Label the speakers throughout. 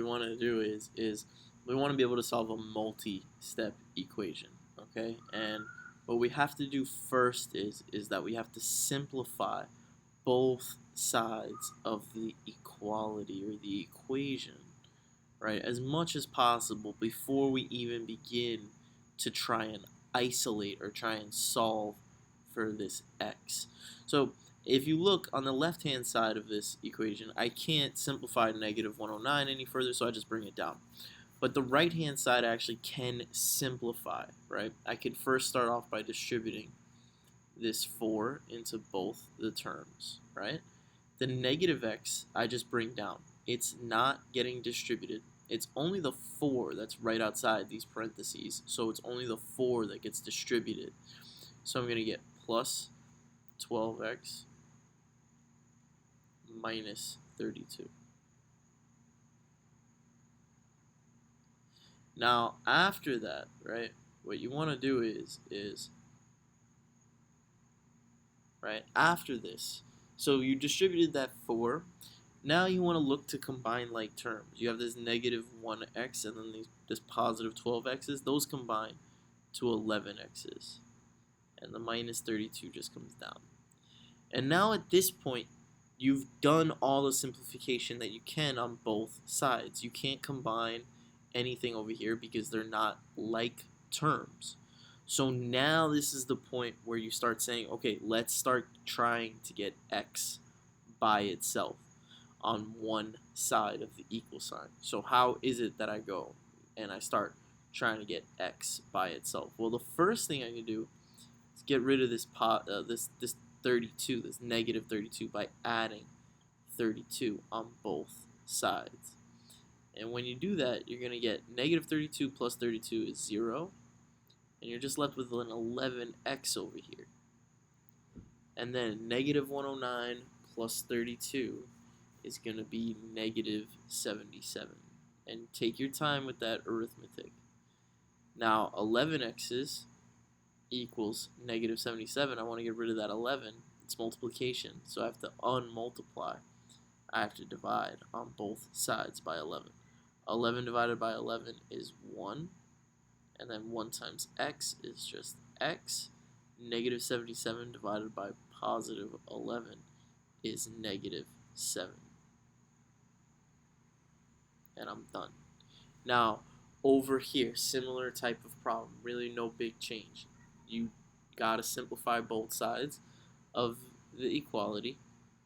Speaker 1: want to do is, we want to be able to solve a multi-step equation, okay? And what we have to do first is that we have to simplify both sides of the equality or the equation, right, as much as possible before we even begin to try and isolate or try and solve for this x. So if you look on the left hand side of this equation, I can't simplify negative 109 any further, so I just bring it down. But the right hand side actually can simplify, right? I could first start off by distributing this 4 into both the terms, right? The negative x I just bring down. It's not getting distributed. It's only the 4 that's right outside these parentheses, so it's only the 4 that gets distributed. So I'm going to get plus 12x minus 32. Now, after that, right, what you want to do is right, after this, so you distributed that 4. Now you want to look to combine like terms. You have this negative 1x and then this positive 12x's. Those combine to 11x's. And the minus 32 just comes down. And now at this point, you've done all the simplification that you can on both sides. You can't combine anything over here because they're not like terms. So now this is the point where you start saying, okay, let's start trying to get x by itself on one side of the equal sign. So how is it that I go and I start trying to get x by itself? Well, the first thing I can do is get rid of this 32, this negative 32, by adding 32 on both sides. And when you do that, you're going to get negative 32 plus 32 is 0. And you're just left with an 11x over here. And then negative 109 plus 32 is going to be negative 77. And take your time with that arithmetic. Now, 11x's equals negative 77. I want to get rid of that 11. It's multiplication, so I have to unmultiply. I have to divide on both sides by 11. 11 divided by 11 is 1. And then 1 times x is just x. Negative 77 divided by positive 11 is negative 7. And I'm done. Now, over here, similar type of problem. Really no big change. You gotta simplify both sides of the equality.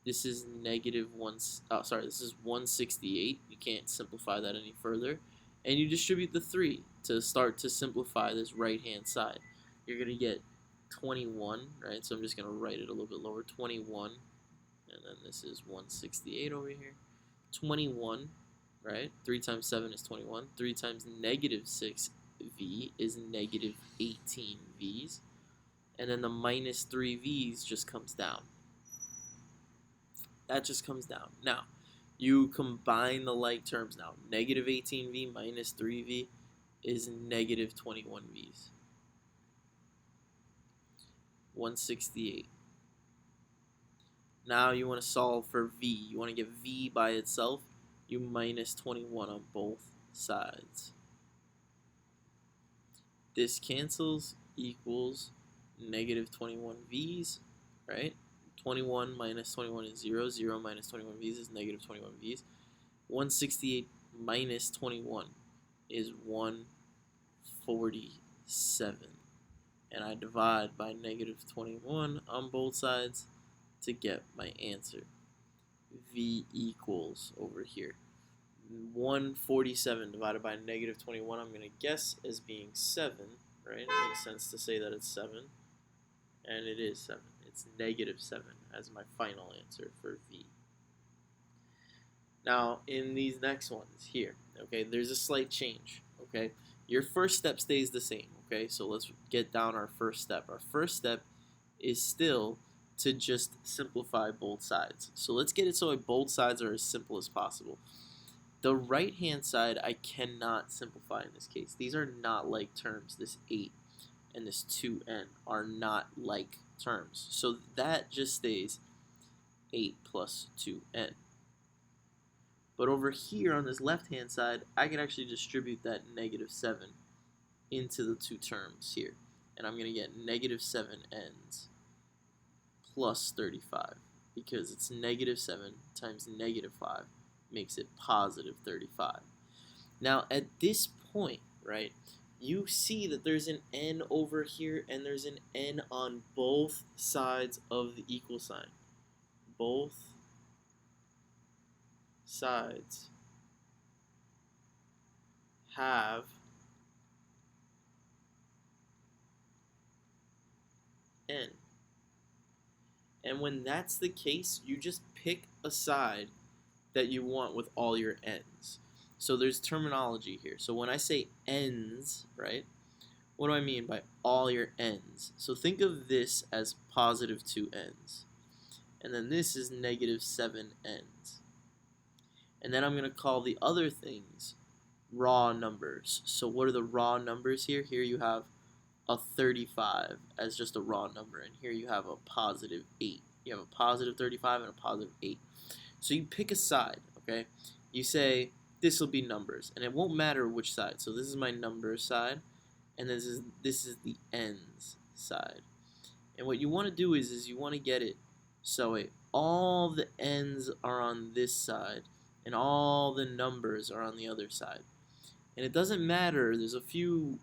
Speaker 1: This is negative this is 168. You can't simplify that any further. And you distribute the 3 to start to simplify this right-hand side. You're going to get 21, right? So I'm just going to write it a little bit lower. 21, and then this is 168 over here. 21, right? 3 times 7 is 21. 3 times negative 6v is negative 18 v's. And then the minus 3 v's just comes down. That just comes down. Now, you combine the like terms now. Negative 18v minus 3v is negative 21v's. 168. Now you want to solve for v. You want to get v by itself. You minus 21 on both sides. This cancels, equals negative 21v's, right? 21 minus 21 is 0. 0 minus 21 v's is negative 21 v's. 168 minus 21 is 147. And I divide by negative 21 on both sides to get my answer. V equals over here 147 divided by negative 21, I'm going to guess as being 7, right? It makes sense to say that it's 7. And it is 7. It's negative 7 as my final answer for V. Now, in these next ones here, okay, there's a slight change, okay? Your first step stays the same, okay? So let's get down our first step. Our first step is still to just simplify both sides. So let's get it so both sides are as simple as possible. The right-hand side I cannot simplify in this case. These are not like terms. This 8 and this 2n are not like terms. So that just stays 8 plus 2n. But over here on this left-hand side, I can actually distribute that negative 7 into the two terms here. And I'm going to get negative 7n's plus 35, because it's negative 7 times negative 5 makes it positive 35. Now at this point, right, you see that there's an n over here and there's an n on both sides of the equal sign. Both sides have n. And when that's the case, you just pick a side that you want with all your n's. So there's terminology here. So when I say n's, right, what do I mean by all your n's? So think of this as positive 2n's. And then this is negative 7n's. And then I'm going to call the other things raw numbers. So what are the raw numbers here? Here you have a 35 as just a raw number, and here you have a positive 8. You have a positive 35 and a positive 8. So you pick a side, okay? You say this will be numbers, and it won't matter which side. So this is my number side, and this is the n's side. And what you want to do is you want to get it so all the n's are on this side, and all the numbers are on the other side. And it doesn't matter. There's a few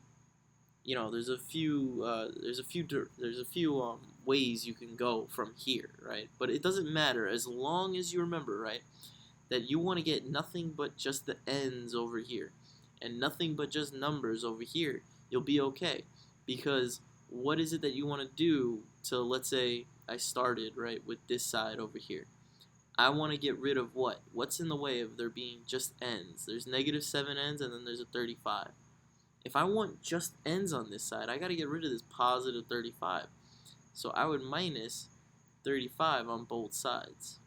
Speaker 1: ways you can go from here, right? But it doesn't matter as long as you remember, right, that you want to get nothing but just the n's over here and nothing but just numbers over here. You'll be okay, because what is it that you want to do to, let's say I started right with this side over here. I want to get rid of what? What's in the way of there being just n's? There's negative 7n's and then there's a 35. If I want just n's on this side, I got to get rid of this positive 35. So I would minus 35 on both sides.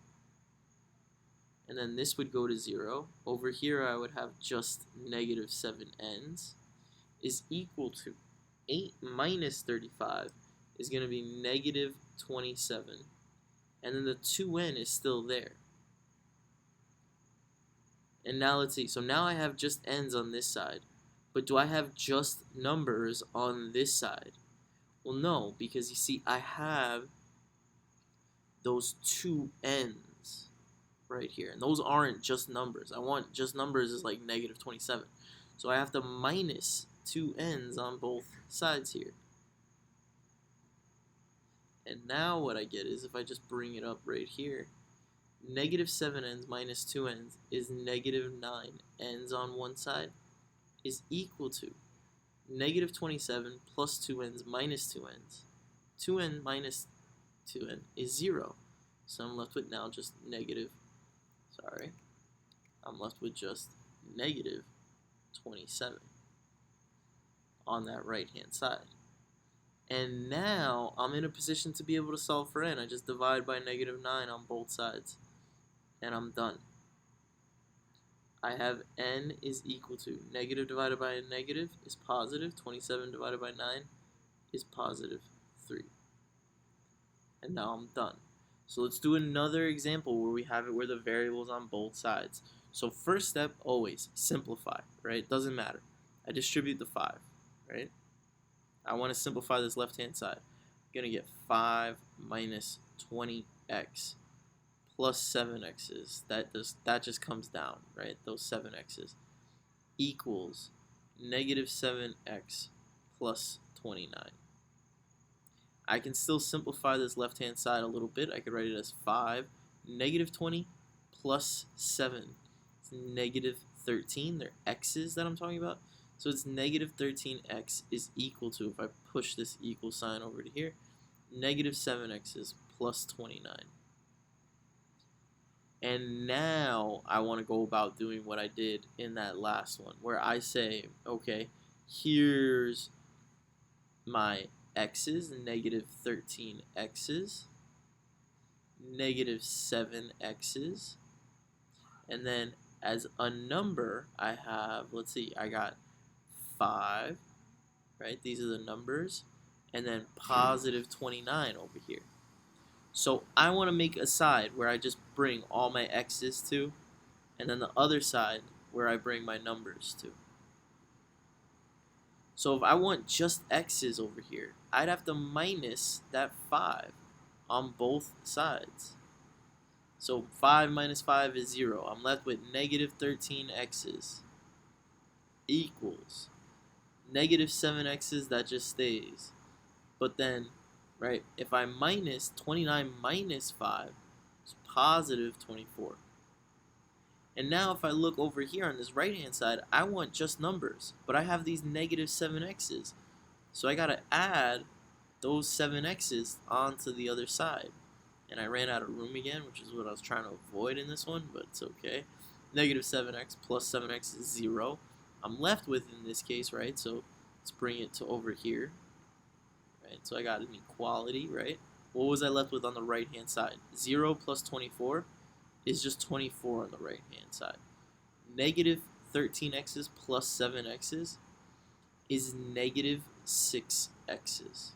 Speaker 1: And then this would go to 0. Over here I would have just negative 7n's is equal to 8 minus 35 is going to be negative 27. And then the 2n is still there. And now let's see. So now I have just n's on this side. But do I have just numbers on this side? Well, no, because you see, I have those two n's right here. And those aren't just numbers. I want just numbers is like negative 27. So I have to minus two n's on both sides here. And now what I get is, if I just bring it up right here, negative 7n's minus 2n's is negative 9n's on one side is equal to negative 27 plus 2n's minus 2n's. 2n minus 2n is 0. So I'm left with now just I'm left with just negative 27 on that right hand side. And now I'm in a position to be able to solve for n. I just divide by negative 9 on both sides, and I'm done. I have n is equal to negative divided by a negative is positive, 27 divided by 9 is positive 3. And now I'm done. So let's do another example where we have it where the variable's on both sides. So first step, always simplify, right? Doesn't matter. I distribute the 5, right? I want to simplify this left-hand side. I'm going to get 5 minus 20x plus 7x's. That just comes down, right? Those 7x's equals negative 7x plus 29. I can still simplify this left-hand side a little bit. I could write it as 5 negative 20 plus 7. It's negative 13. They're x's that I'm talking about. So it's negative 13x is equal to, if I push this equal sign over to here, negative 7x's plus 29. And now I want to go about doing what I did in that last one, where I say, okay, here's my x's, negative 13x's, negative 7x's, and then as a number, I have, let's see, I got 5, right? These are the numbers, and then positive 29 over here. So I want to make a side where I just bring all my x's to, and then the other side where I bring my numbers to. So if I want just x's over here, I'd have to minus that 5 on both sides. So 5 minus 5 is 0. I'm left with negative 13 x's equals negative 7 x's, that just stays. But then, right, if I minus 29 minus 5, it's positive 24. And now if I look over here on this right hand side, I want just numbers, but I have these negative 7 x's. So I gotta add those 7 x's onto the other side. And I ran out of room again, which is what I was trying to avoid in this one, but it's okay. Negative 7x plus 7x is 0. I'm left with, in this case, right, so let's bring it to over here. Right, so I got an equality, right? What was I left with on the right-hand side? 0 plus 24 is just 24 on the right-hand side. Negative 13x's plus 7x's is negative 6x's.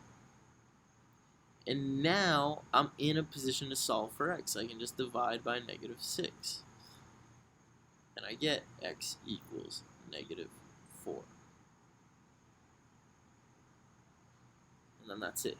Speaker 1: And now I'm in a position to solve for x. I can just divide by negative 6. And I get x equals negative 4. And then that's it.